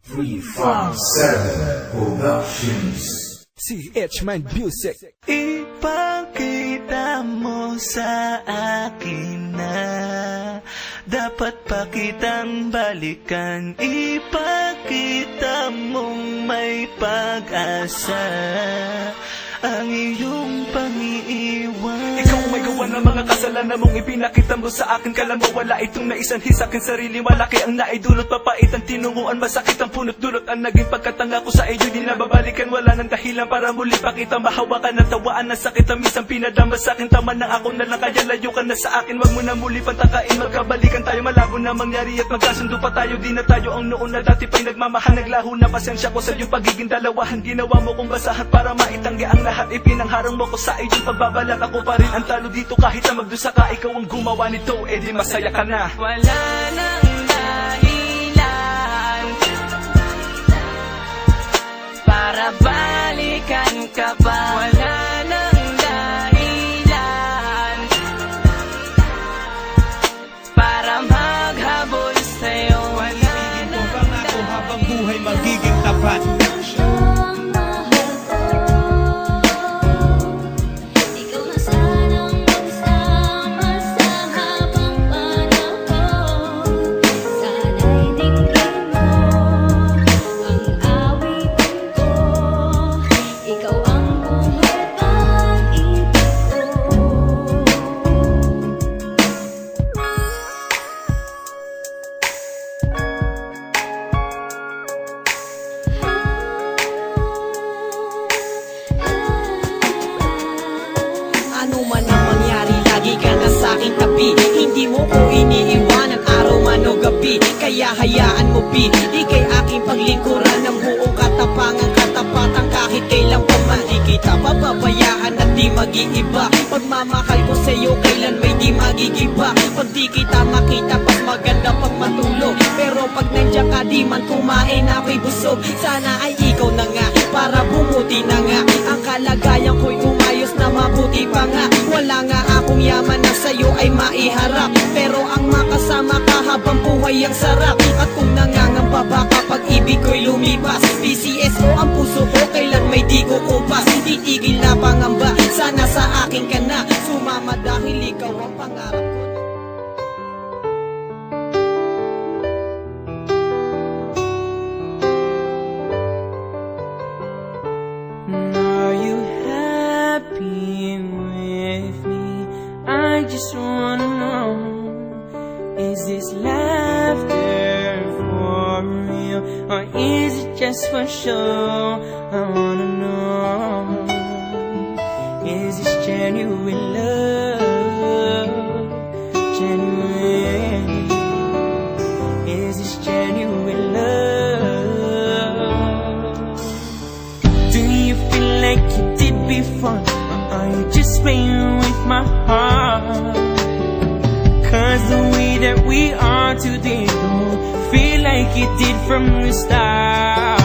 357 Productions. CH Mind Music. Ipakita mo sa akin na dapat pa kitang balikan. Ipakita mong may pag-asa ang iyong pang-iiwan. Ikaw may gawa ng mga kasalanan mong ipinakita mo sa akin. Kala mo wala itong naisanhi sa akin sarili. Malaki ang naidulot, papait ang tinunguan, masakit ang punot dulot. Ang naging pagkatanga ko sa iyo, di na babalikan. Wala nang dahilan para muli pakita. Mahawakan at tawaan ng sakit ang misang pinadama sa akin. Tama na ako na lang, kaya layo ka na sa akin. Wag mo na muli pantakain, magkabalikan tayo. Malabo na mangyari at magkasundo pa tayo. Di na tayo ang noon na dati pa'y nagmamahal. Naglaho na pasensya ko sa iyong pagiging dalawahan. Ginawa mo kong basahan para maitanggi ang lahat. Ipinangharang mo ko sa iyong pagbabalat. Ako pa rin ang talo dito kahit na magdusa ka. Ikaw ang gumawa nito, di masaya ka na. Wala nang dahilan para balikan ka pa. Wala nang dahilan para maghabol sa'yo. Wala nang pangako habang buhay magiging tapat. Ano man ang mangyari, lagi ka na sa'king tabi. Hindi mo ko iniiwanan araw man o gabi. Kaya hayaan mo pi, di kay aking paglingkuran ng buong katapangan, katapatan kahit kailan pa man. Di kita papabayaan at di mag-iiba. Pagmamahal ko sa'yo kailan may di magigiba. Pag di kita makita, pas maganda pag matulog. Pero pag nandiyan ka, di man kumain ako'y busog. Sana ay ikaw na nga, para bumuti na nga ang kalagayan ko'y umayos na mabuti pa nga. Wala nga akong yaman na sa'yo ay maiharap, pero ang makasama ka habang buhay ang sarap. At kung nangangamba ba kapag ibig ko'y lumipas, PCSO ang puso ko kailan may di kukupas. Titigil na pangamba, sana sa akin ka na sumama dahil ikaw ang pangarap ko. Are you happy with me? I just wanna know, is this laughter for real or is it just for show? I wanna know, is this genuine love? Genuine? Is this genuine love? Do you feel like you did before, or are you just playing with my heart? Cause the way that we are today don't feel like it did from the start.